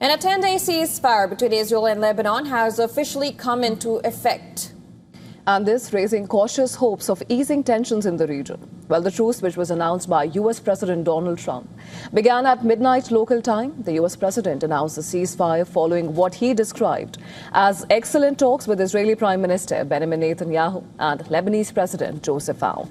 And a 10-day ceasefire between Israel and Lebanon has officially come into effect. And this raising cautious hopes of easing tensions in the region. Well, the truce, which was announced by U.S. President Donald Trump, began at midnight local time. The U.S. President announced the ceasefire following what he described as excellent talks with Israeli Prime Minister Benjamin Netanyahu and Lebanese President Joseph Aoun.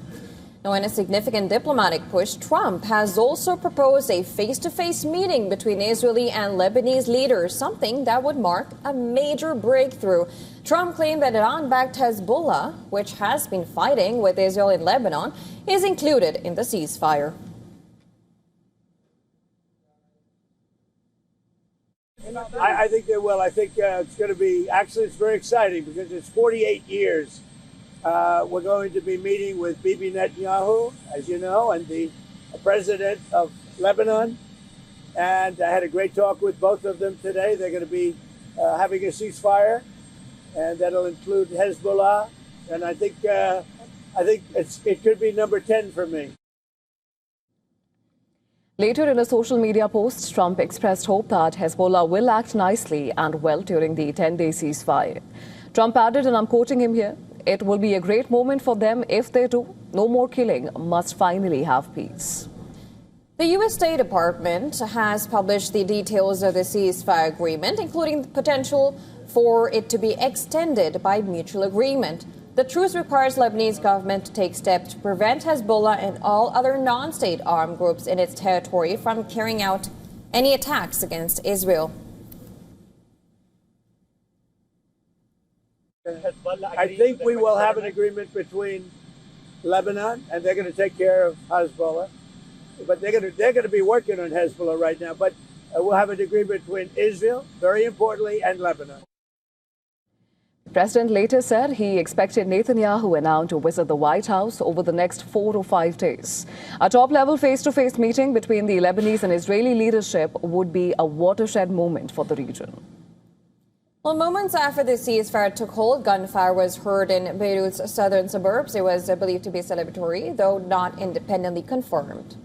Now, in a significant diplomatic push, Trump has also proposed a face-to-face meeting between Israeli and Lebanese leaders, something that would mark a major breakthrough. Trump claimed that Iran-backed Hezbollah, which has been fighting with Israel and Lebanon, is included in the ceasefire. I think they will. I think it's going to be, actually, it's very exciting because it's 48 years. We're going to be meeting with Bibi Netanyahu, as you know, and the president of Lebanon. And I had a great talk with both of them today. They're going to be having a ceasefire, and that'll include Hezbollah. And I think it could be number 10 for me. Later in a social media post, Trump expressed hope that Hezbollah will act nicely and well during the 10-day ceasefire. Trump added, and I'm quoting him here, "It will be a great moment for them if they do. No more killing, must finally have peace." The U.S. State Department has published the details of the ceasefire agreement, including the potential for it to be extended by mutual agreement. The truce requires Lebanese government to take steps to prevent Hezbollah and all other non-state armed groups in its territory from carrying out any attacks against Israel. I think we will have an agreement between Lebanon, and they're going to take care of Hezbollah. But they're going to be working on Hezbollah right now. But we'll have an agreement between Israel, very importantly, and Lebanon. The president later said he expected Netanyahu and Aoun to visit the White House over the next 4 or 5 days. A top-level face-to-face meeting between the Lebanese and Israeli leadership would be a watershed moment for the region. Well, moments after the ceasefire took hold, gunfire was heard in Beirut's southern suburbs. It was believed to be celebratory, though not independently confirmed.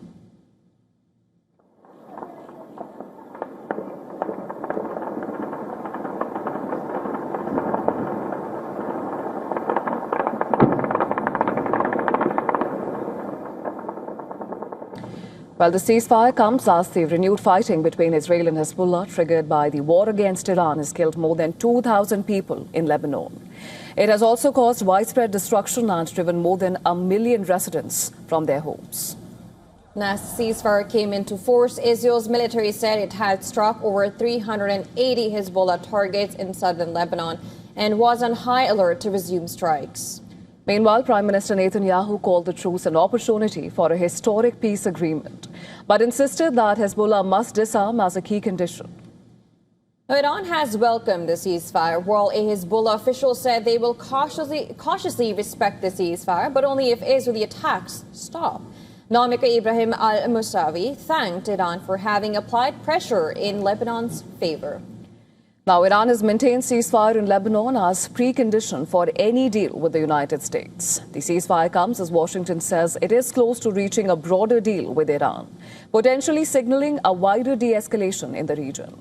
Well, the ceasefire comes as the renewed fighting between Israel and Hezbollah, triggered by the war against Iran, has killed more than 2,000 people in Lebanon. It has also caused widespread destruction and driven more than 1 million residents from their homes. As the ceasefire came into force, Israel's military said it had struck over 380 Hezbollah targets in southern Lebanon and was on high alert to resume strikes. Meanwhile, Prime Minister Netanyahu called the truce an opportunity for a historic peace agreement, but insisted that Hezbollah must disarm as a key condition. Iran has welcomed the ceasefire, while a Hezbollah official said they will cautiously respect the ceasefire, but only if Israeli attacks stop. Namika Ibrahim al-Musawi thanked Iran for having applied pressure in Lebanon's favor. Now, Iran has maintained ceasefire in Lebanon as precondition for any deal with the United States. The ceasefire comes as Washington says it is close to reaching a broader deal with Iran, potentially signaling a wider de-escalation in the region.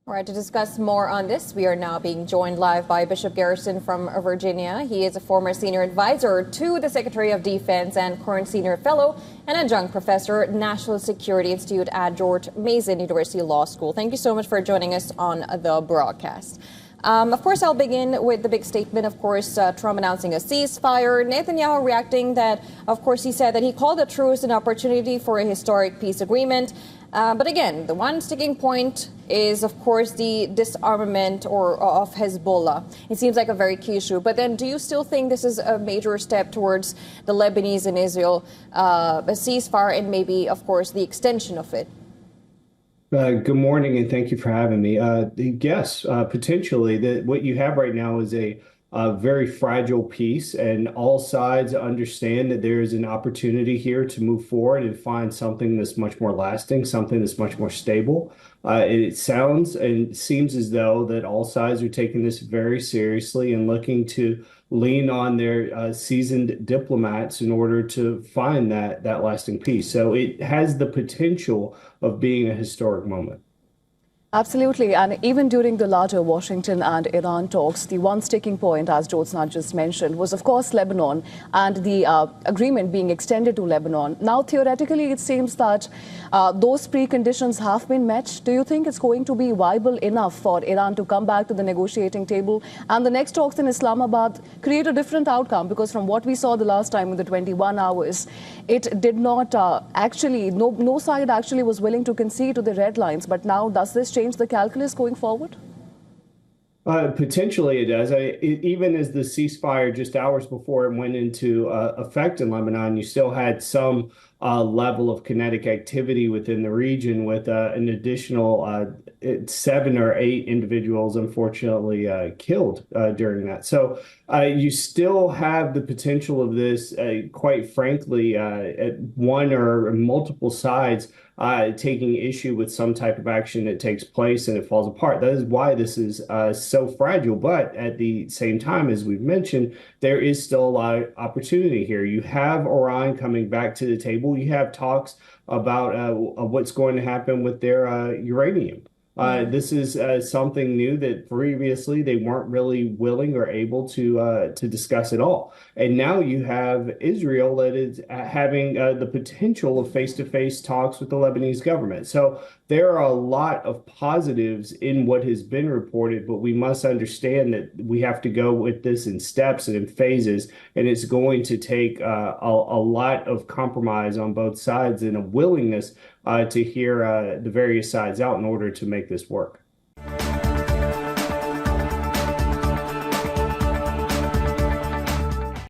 All right, to discuss more on this, we are now being joined live by Bishop Garrison from Virginia. He is a former senior advisor to the Secretary of Defense and current senior fellow and adjunct professor at National Security Institute at George Mason University Law School. Thank you so much for joining us on the broadcast. Of course, I'll begin with the big statement. Of course, Trump announcing a ceasefire. Netanyahu reacting that, of course, he said that he called the truce an opportunity for a historic peace agreement. But again, the one sticking point is, of course, the disarmament of Hezbollah. It seems like a very key issue. But then do you still think this is a major step towards the Lebanese and Israel a ceasefire and maybe, of course, the extension of it? Good morning, and thank you for having me. Yes, potentially. What you have right now is a very fragile peace, and all sides understand that there is an opportunity here to move forward and find something that's much more lasting, something that's much more stable. It sounds and seems as though that all sides are taking this very seriously and looking to lean on their seasoned diplomats in order to find that lasting peace. So it has the potential of being a historic moment. Absolutely. And even during the larger Washington and Iran talks, the one sticking point, as Jyotsna just mentioned, was, of course, Lebanon and the agreement being extended to Lebanon. Now, theoretically, it seems that those preconditions have been met. Do you think it's going to be viable enough for Iran to come back to the negotiating table and the next talks in Islamabad create a different outcome? Because from what we saw the last time in the 21 hours, it did not no side actually was willing to concede to the red lines. But now, does this change the calculus going forward? Potentially it does. Even as the ceasefire just hours before it went into effect in Lebanon, you still had some level of kinetic activity within the region with an additional 7 or 8 individuals, unfortunately, killed during that. So you still have the potential of this, quite frankly, at one or multiple sides taking issue with some type of action that takes place and it falls apart. That is why this is so fragile. But at the same time, as we've mentioned, there is still a lot of opportunity here. You have Iran coming back to the table. You have talks about what's going to happen with their uranium. This is something new that previously they weren't really willing or able to discuss at all. And now you have Israel that is having the potential of face-to-face talks with the Lebanese government. So there are a lot of positives in what has been reported, but we must understand that we have to go with this in steps and in phases, and it's going to take a lot of compromise on both sides and a willingness to hear the various sides out in order to make this work.